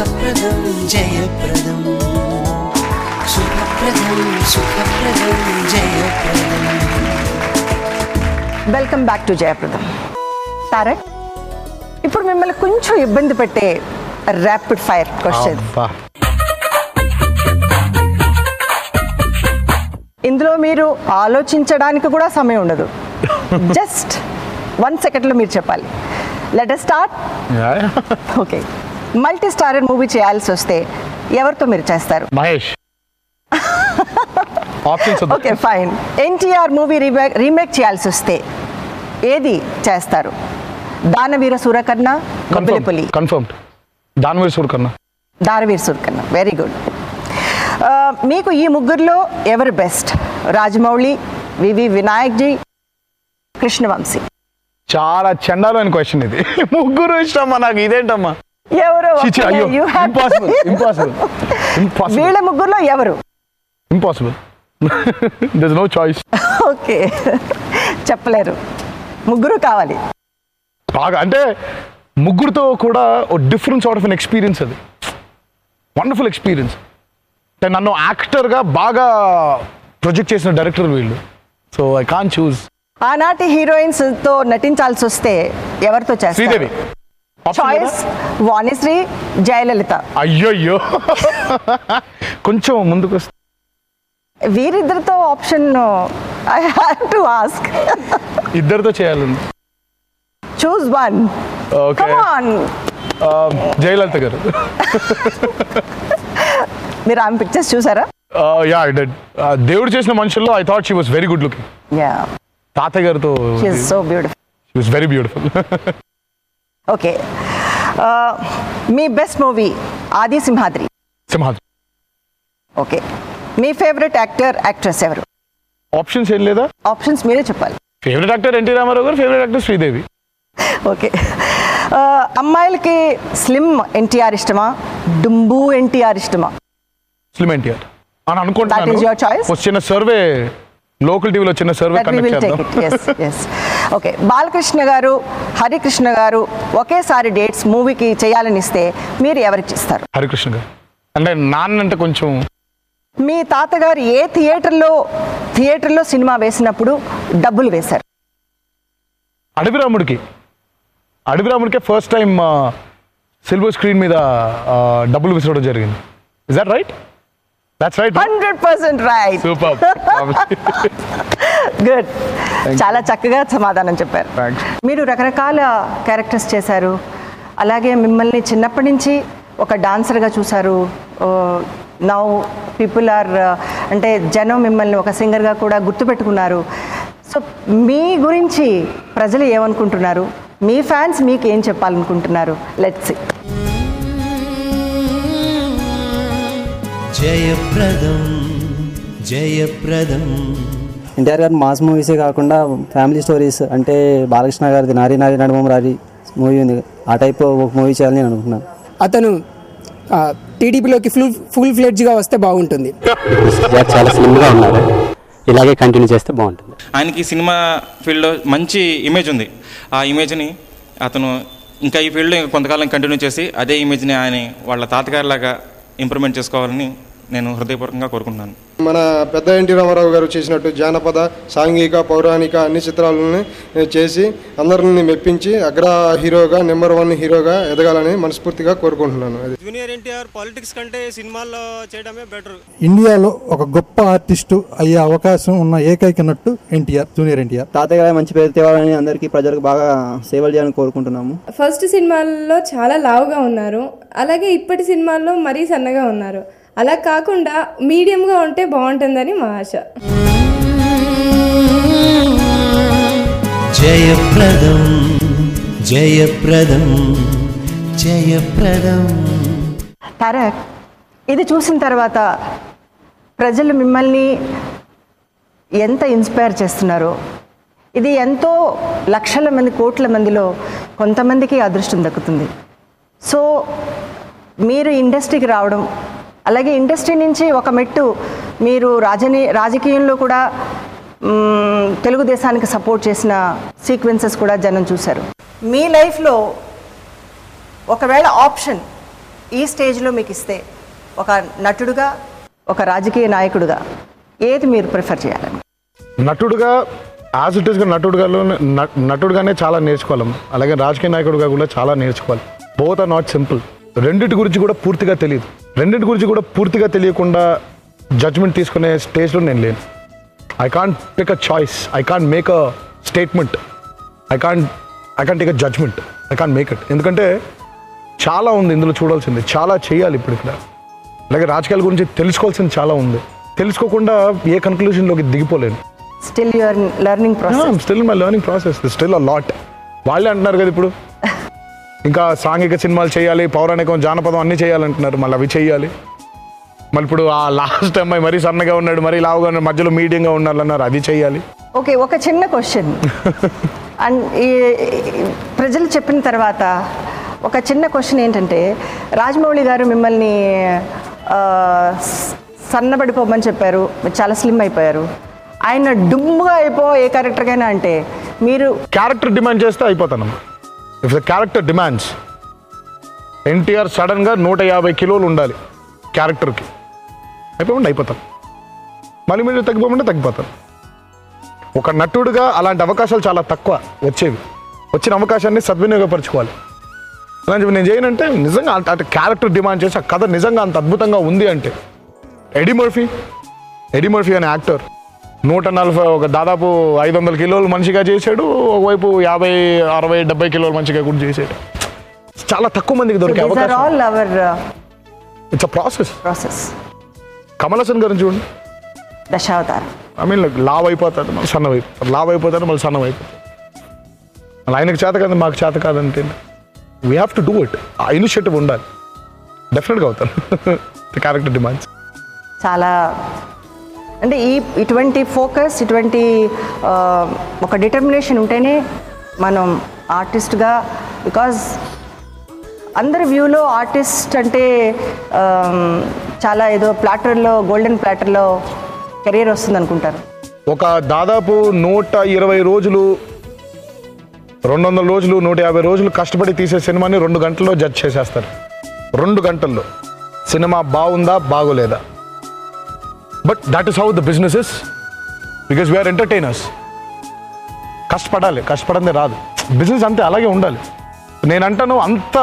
సుఖప్రదం జయప్రదం సుఖప్రదం సుఖప్రదం జయప్రదం. Welcome back to జయప్రదం. తారక్, ఇప్పుడు మిమ్మల్ని కొంచెం ఇబ్బంది పెట్టే ర్యాపిడ్ ఫైర్ క్వశ్చన్. ఇందులో మీరు ఆలోచించడానికి కూడా సమయం ఉండదు. జస్ట్ 1 సెకండ్లో మీరు చెప్పాలి. Let us start. Okay, multi starrer movie చేయాల్సి వస్తే ఎవరితో మీరు చేస్తారు? Mahesh. Okay fine. NTR movie remake చేయాల్సి వస్తే ఏది చేస్తారు? దానవీర సూరకర్ణ, బొబ్బిలిపులి? కన్ఫర్మ్డ్ దానవీర సూరకర్ణ. దానవీర సూరకర్ణ, వెరీ గుడ్. మీకు ఈ ముగ్గురులో ఎవరు బెస్ట్? రాజమౌళి, వివి వినాయక్ జీ, కృష్ణవంశీ? చాలా చండాలైన క్వశ్చన్ ఇది. ముగ్గురు ఇష్టమ్మా నాకు, ఇదేంటమ్మా? ఎవరు? వీళ్ళ ముగ్గురులో ఎవరు? Impossible. There is no choice. Okay, చెప్పలేరు. ముగ్గురు కావాలి. బాగా అంటే ముగ్గురుతో కూడా ఓ different sort of an experience. అది వండర్ఫుల్ ఎక్స్పీరియన్స్. నన్ను యాక్టర్గా బాగా ప్రొజెక్ట్ చేసిన డైరెక్టర్ వీళ్ళు. So I can't choose. ఆనాటి హీరోయిన్స్ తో నటించాల్సి వస్తే ఎవరితో చేస్తారు? శ్రీదేవి. చాయిస్ వాణిశ్రీ, జయలలిత. అయ్యో కొంచెం ముందుకు వస్తే వీరిద్దరితో option I have to ask. ఇద్దరితో చేయాలండి. Choose one. ఓకే, జయలలిత గారు. మీరు ఆమె పిక్చర్స్ చూసారా? Yeah I did. దేవుడు చేసిన మనుషుల్లో I thought she was very good looking. Yeah, తాతయ్య గారితో she is so beautiful. She was very beautiful. Okay, me best movie ఆది సింహాద్రి. సింహాద్రి. ఓకే, మీ ఫేవరెట్ యాక్టర్, యాక్ట్రెస్ ఎవరు? ఆప్షన్స్ ఏం లేదా? ఆప్షన్స్ మీరే చెప్పాలి. ఫేవరెట్ యాక్టర్ ఎన్టీ రామారావు గారు, ఫేవరెట్ యాక్టర్ శ్రీదేవి. ఓకే, అమ్మాయిలకి స్లిమ్ ఎన్టీఆర్ ఇష్టమా, డుంబు ఎన్టీఆర్ ఇష్టమా? స్లిమ్ ఎన్టీఆర్ అని That is your choice? అనుకుంటున్నాను. చిన్న సర్వే లోకల్ టీవీలో చిన్న సర్వే కండక్ట్ చేద్దాం. ఓకే, బాలకృష్ణ గారు, హరికృష్ణ గారు ఒకేసారి డేట్స్ మూవీకి చేయాలని ఇస్తే మీరు ఎవరికి ఇస్తారు? హరికృష్ణ గారు. అంటే నాన్న అంటే కొంచెం. మీ తాతగారు ఏ థియేటర్లో సినిమా వేసినప్పుడు డబ్బులు వేశారు? అడవిరాముడికే ఫస్ట్ టైం సిల్వర్ స్క్రీన్ మీద డబ్బులు విసరడం జరిగింది. Is that right? That's right. 100% right. Superb. Good. చాలా చక్కగా సమాధానం చెప్పారు. మీరు రకరకాల క్యారెక్టర్స్ చేశారు, అలాగే మిమ్మల్ని చిన్నప్పటి నుంచి ఒక డాన్సర్గా చూశారు. నౌ పీపుల్ ఆర్ అంటే జనం మిమ్మల్ని ఒక సింగర్గా కూడా గుర్తుపెట్టుకున్నారు. సో మీ గురించి ప్రజలు ఏమనుకుంటున్నారు? మీ ఫ్యాన్స్ మీకు ఏం చెప్పాలనుకుంటున్నారు? Let's see. జయప్రదం జయప్రదం. ఎన్టీఆర్ గారి మాస్ మూవీసే కాకుండా ఫ్యామిలీ స్టోరీస్ అంటే బాలకృష్ణ గారిది నారీ నారీ నడుమం రారి మూవీ ఉంది, ఆ టైప్ ఒక మూవీ చేయాలని నేను అనుకున్నాను. అతను టీడీపీలోకి ఫుల్ ఫ్లెడ్జ్గా వస్తే బాగుంటుంది. చాలా స్లిమ్గా ఉన్నారు, ఇలాగే కంటిన్యూ చేస్తే బాగుంటుంది. ఆయనకి సినిమా ఫీల్డ్లో మంచి ఇమేజ్ ఉంది. ఆ ఇమేజ్ని అతను ఇంకా ఈ ఫీల్డ్లో కొంతకాలం కంటిన్యూ చేసి అదే ఇమేజ్ని ఆయన వాళ్ళ తాతగారిలాగా ఇంప్రూవ్మెంట్ చేసుకోవాలని నేను హృదయపూర్వకంగా కోరుకుంటున్నాను. మన పెద్ద ఎన్టీ రామారావు గారు చేసినట్టు జానపద, సాంఘిక, పౌరాణిక అన్ని చిత్రాలను చేసి అందరిని మెప్పించి అగ్ర హీరోగా, నెంబర్ 1 హీరోగా ఎదగాలని మనస్ఫూర్తిగా కోరుకుంటున్నాను. జూనియర్ ఎన్టీఆర్ పాలిటిక్స్ కంటే సినిమాల్లో చేయడమే బెటర్. ఇండియాలో ఒక గొప్ప ఆర్టిస్టు అయ్యే అవకాశం ఉన్న ఏకైక నట్టు ఎన్టీఆర్, జూనియర్ ఎన్టీఆర్. తాతయ్య గారు మంచి పేరు తేవాలని, అందరికీ ప్రజలకు బాగా సేవలు చేయాలని కోరుకుంటున్నాము. ఫస్ట్ సినిమాల్లో చాలా లావుగా ఉన్నారు, అలాగే ఇప్పటి సినిమాల్లో మరీ సన్నగా ఉన్నారు. అలా కాకుండా మీడియంగా ఉంటే బాగుంటుందని మా ఆశ. జయప్రదం జయప్రదం జయప్రదం. తారక్, ఇది చూసిన తర్వాత ప్రజలు మిమ్మల్ని ఎంత ఇన్స్పైర్ చేస్తున్నారో, ఇది ఎంతో లక్షల మంది, కోట్ల మందిలో కొంతమందికి అదృష్టం దక్కుతుంది. సో మీరు ఇండస్ట్రీకి రావడం, అలాగే ఇండస్ట్రీ నుంచి ఒక మెట్టు మీరు రాజకీయంలో కూడా తెలుగుదేశానికి సపోర్ట్ చేసిన సీక్వెన్సెస్ కూడా జనం చూశారు. మీ లైఫ్లో ఒకవేళ ఆప్షన్ ఈ స్టేజ్లో మీకు ఇస్తే ఒక నటుడుగా ఒక రాజకీయ నాయకుడుగా ఏది మీరు ప్రిఫర్ చేయాలని? నటుడుగా యాజ్ ఇట్ ఈస్గా నటుడుగానే చాలా నేర్చుకోవాలి. అలాగే రాజకీయ నాయకుడిగా కూడా చాలా నేర్చుకోవాలి. Both are not simple. రెండింటి గురించి కూడా పూర్తిగా తెలియదు. రెండింటి గురించి కూడా పూర్తిగా తెలియకుండా జడ్జ్మెంట్ తీసుకునే స్టేజ్లో నేను లేను. I can't take a choice, I can't make a statement, I can't take a judgement, I can't make it. ఎందుకంటే చాలా ఉంది ఇందులో చూడాల్సింది, చాలా చేయాలి ఇప్పుడు ఇక్కడ. అలాగే రాజకీయాల గురించి తెలుసుకోవాల్సింది చాలా ఉంది. తెలుసుకోకుండా ఏ కన్క్లూజన్లోకి దిగిపోలేను. Still your learning process. Still my learning process, still a lot. వాళ్ళే అంటున్నారు కదా ఇప్పుడు ఇంకా సాంఘిక సినిమాలు చేయాలి, పౌరాణికం, జానపదం అన్నీ చేయాలంటున్నారు. మళ్ళీ అవి చేయాలి. మళ్ళీ ఇప్పుడు ఆ లాస్ట్ అమ్మాయి మరీ సన్నగా ఉన్నాడు, మరీ లావుగా ఉన్నాడు, మధ్యలో మీడియంగా ఉండాలన్నారు, అది చేయాలి. ఓకే, ఒక చిన్న క్వశ్చన్. అండ్ ఈ ప్రజలు చెప్పిన తర్వాత ఒక చిన్న క్వశ్చన్ ఏంటంటే, రాజమౌళి గారు మిమ్మల్ని సన్నబడిపోమని చెప్పారు, మీరు చాలా స్లిమ్ అయిపోయారు. ఆయన డుమ్గా ఏ క్యారెక్టర్కైనా అంటే మీరు క్యారెక్టర్ డిమాండ్ చేస్తే అయిపోతాను. If the character demands, NTR సడన్గా 150 కిలోలు ఉండాలి క్యారెక్టర్కి, అయిపోతాను. మళ్ళీ మీరు తగ్గిపోమంటే తగ్గిపోతాను. ఒక నటుడుగా అలాంటి అవకాశాలు చాలా తక్కువ వచ్చేవి. వచ్చిన అవకాశాన్ని సద్వినియోగపరచుకోవాలి. అలాంటివి నేను చేయనంటే నిజంగా అటు క్యారెక్టర్ డిమాండ్ చేసి ఆ కథ నిజంగా అంత అద్భుతంగా ఉంది అంటే. ఎడీ మర్ఫీ అనే యాక్టర్ 140 ఒక దాదాపు 500 కిలోలు మనిషిగా చేశాడు, ఒకవైపు 50, 60, 70 కిలోల మనిషిగా కూడా చేశాడు. చాలా తక్కువ మందికి దొరికే అవకాశం. It's a process. Kamal Haasan గారిని చూడండి, దశావతారం. ఐ మీన్ లావ్ అయిపోతాడు, మళ్ళీ సన్నం అయిపోతాడు, లావ్ అయిపోతాడు, మళ్ళీ సన్నం అయిపోతాడు. మళ్ళీ ఆయనకు చేత కాదు, మాకు చేత కాదంటే we have to do it. ఆ ఇనిషియేటివ్ ఉండాలి. డెఫినెట్గా అవుతాను. క్యారెక్టర్ డిమాండ్స్ చాలా అంటే ఇటువంటి ఫోకస్, ఇటువంటి ఒక డిటర్మినేషన్ ఉంటేనే మనం ఆర్టిస్ట్గా, బికాజ్ అందరి వ్యూలో ఆర్టిస్ట్ అంటే చాలా ఏదో ప్లాటర్లో, గోల్డెన్ ప్లాటర్లో కెరీర్ వస్తుంది అనుకుంటారు. ఒక దాదాపు 120 రోజులు, 200 రోజులు, 150 రోజులు కష్టపడి తీసే సినిమాని 2 గంటల్లో జడ్జ్ చేసేస్తారు. 2 గంటల్లో సినిమా బాగుందా బాగోలేదా. But that is how the business is, because we are entertainers. కష్టపడందే రాదు. బిజినెస్ అంతే, అలాగే ఉండాలి. నేను అంటాను అంత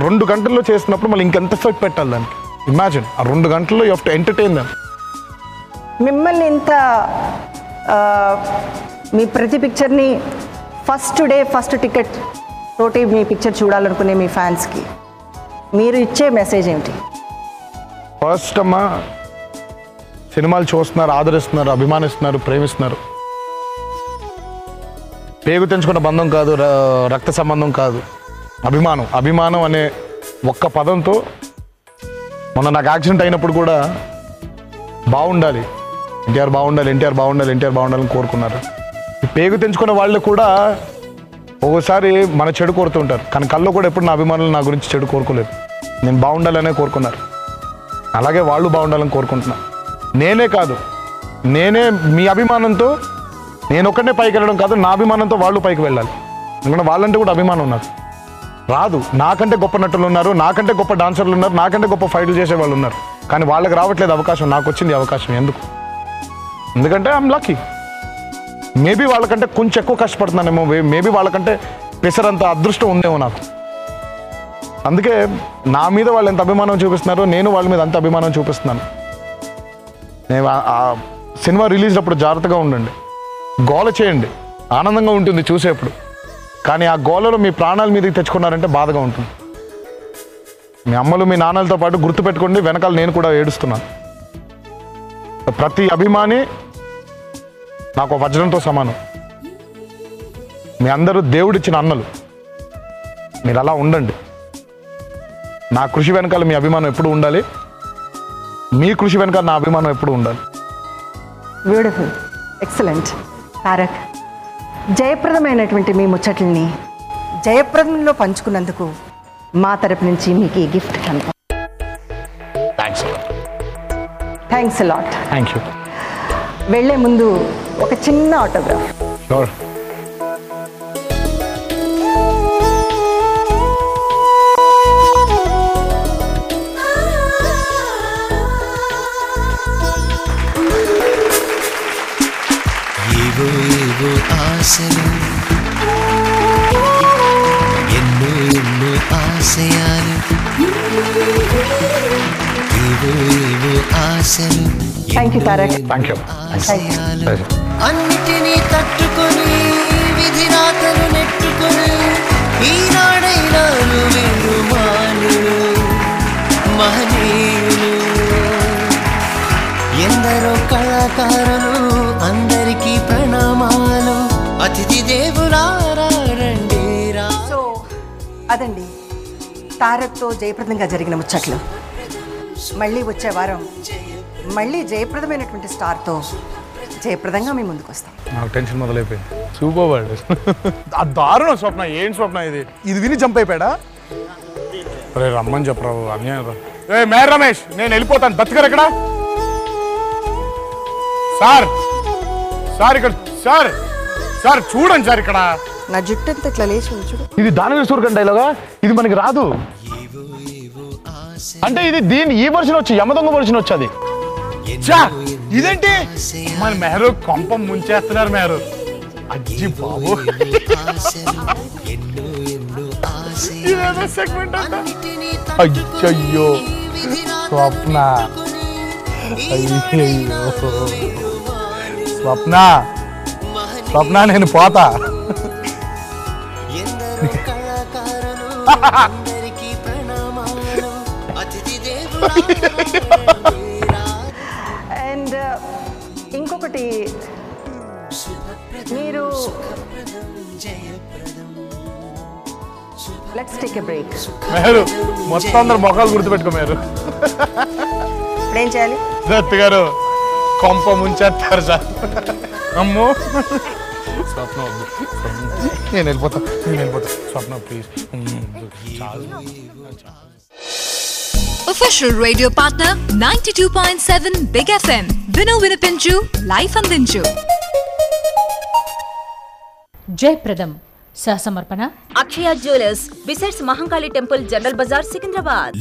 2 గంటల్లో చేస్తున్నప్పుడు మళ్ళీ ఇంకెంత ఎఫెక్ట్ పెట్టాలి దానికి. ఇమాజిన్ ఆ 2 గంటల్లో you have to entertain them. మిమ్మల్ని ఇంత మీ ప్రతి పిక్చర్ని ఫస్ట్ టికెట్ తోటి మీ పిక్చర్ చూడాలనుకునే మీ ఫ్యాన్స్కి మీరు ఇచ్చే మెసేజ్ ఏమిటి? ఫస్ట్ అమ్మా, సినిమాలు చూస్తున్నారు, ఆదరిస్తున్నారు, అభిమానిస్తున్నారు, ప్రేమిస్తున్నారు. పేగు తెంచుకున్న బంధం కాదు, రక్త సంబంధం కాదు, అభిమానం అనే ఒక్క పదంతో. మొన్న నాకు యాక్సిడెంట్ అయినప్పుడు కూడా బాగుండాలి, ఎన్టీఆర్ బాగుండాలని కోరుకున్నారు. పేగు తెంచుకున్న వాళ్ళు కూడా ఒక్కోసారి మన చెడు కోరుతుంటారు, కానీ కల్లో కూడా ఎప్పుడు నా అభిమానులు నా గురించి చెడు కోరుకోలేదు. నేను బాగుండాలనే కోరుకున్నారు. అలాగే వాళ్ళు బాగుండాలని కోరుకుంటున్నా. నేనే కాదు, మీ అభిమానంతో నేను ఒక్కడే పైకి వెళ్ళడం కాదు, నా అభిమానంతో వాళ్ళు పైకి వెళ్ళాలి. ఎందుకంటే వాళ్ళంటే కూడా అభిమానం ఉన్నారు. రాదు, నాకంటే గొప్ప నటులు ఉన్నారు, నాకంటే గొప్ప డాన్సర్లు ఉన్నారు, నాకంటే గొప్ప ఫైట్లు చేసే వాళ్ళు ఉన్నారు, కానీ వాళ్ళకి రావట్లేదు అవకాశం. నాకు వచ్చింది అవకాశం. ఎందుకంటే ఐఎమ్ లక్కీ. మేబీ వాళ్ళకంటే కొంచెం ఎక్కువ కష్టపడుతున్నానేమో, మేబీ వాళ్ళకంటే పెసరంత అదృష్టం ఉందేమో నాకు. అందుకే నా మీద వాళ్ళు ఎంత అభిమానం చూపిస్తున్నారో నేను వాళ్ళ మీద అంత అభిమానం చూపిస్తున్నాను. నేను ఆ సినిమా రిలీజ్ అప్పుడు జాగ్రత్తగా ఉండండి, గోల చేయండి, ఆనందంగా ఉంటుంది చూసేప్పుడు. కానీ ఆ గోలలో మీ ప్రాణాల మీదకి తెచ్చుకున్నారంటే బాధగా ఉంటుంది. మీ అమ్మలు మీ నాన్నలతో పాటు గుర్తుపెట్టుకోండి, వెనకాల నేను కూడా ఏడుస్తున్నాను. ప్రతి అభిమాని నాకు వజ్రంతో సమానం. మీ అందరూ దేవుడిచ్చిన అన్నలు. మీరు అలా ఉండండి. నా కృషి వెనకాల మీ అభిమానం ఎప్పుడు ఉండాలి, మీ కృషి వెనకాల నా అభిమానం ఎప్పుడు ఉండాలి. Beautiful, excellent. తారక్, జయప్రదమైనటువంటి మీ ముచ్చట్లని జయప్రదంలో పంచుకున్నందుకు మా తరపు నుంచి మీకు ఈ గిఫ్ట్ కనుక thanks a lot. Thank you. వెళ్లే ముందు ఒక చిన్న ఆటోగ్రాఫ్. షూర్. ఏవో ఆశలు thank you Tarak. Thank you. అన్నిటినీ తట్టుకొని విధి రాతను నెట్టుకొని ఈనాడైనా వీరు మానులు మహనీయులు. ఎందరో కళాకారులు అందరికీ ప్రణామాలు. అతిథి దేవులారండి. సో అదండి తారక్తో జయప్రదంగా జరిగిన ముచ్చట్లు. మళ్ళీ వచ్చే వారం మళ్ళీ జయప్రదమైనటువంటి స్టార్తో జయప్రదంగా మీ ముందుకు వస్తాం. నాకు టెన్షన్ మొదలైపోయింది. Super word. ఆ దారుణం స్వప్న. ఏం స్వప్న ఇది విని జంప్ అయిపోయాడా? రే రమ్మని చెప్పరావు. అన్యాయం. మేర రమేష్, నేను వెళ్ళిపోతాను. బతికరు ఎక్కడ? సార్ సార్ ఇక్కడ సార్ సార్ చూడండి సార్ ఇక్కడ నా జుట్టు ఎంత ఇట్లా లేచి చూడు. ఇది దాని సూర్యకాంత్ డైలాగా. ఇది మనకి రాదు. అంటే ఇది ఈ వర్షన్ వచ్చి యమదొంగ వర్షన్ వచ్చి ఇదేంటి మన మెహరు కొంప ముంచేస్తున్నారు. మెహరు అజ్జి బాబు సెగ్మెంట్ అంట. అయ్యయ్యో స్వప్న. అయ్యయ్యో స్వప్న. స్వప్న నేను పోతా. అండ్ ఇంకొకటి, మీరు లెట్స్ టేక్ ఎ బ్రేక్. మేరు మొత్తం అందరు మొఖాలు గుర్తుపెట్టుకో. మేరు ఏం చేయాలి? దత్ గారు కొంప ముంచేస్తారు సార్. అమ్మో స్వప్న వద్దు. నేను వెళ్ళిపోతా. స్వప్న please. Official radio partner 92.7 Big FM. Vinu Vinipinchu, life అందించు. జయప్రదం సహసమర్పణ Akshaya jewellers, besides Mahankali temple, general Bazaar, Secunderabad.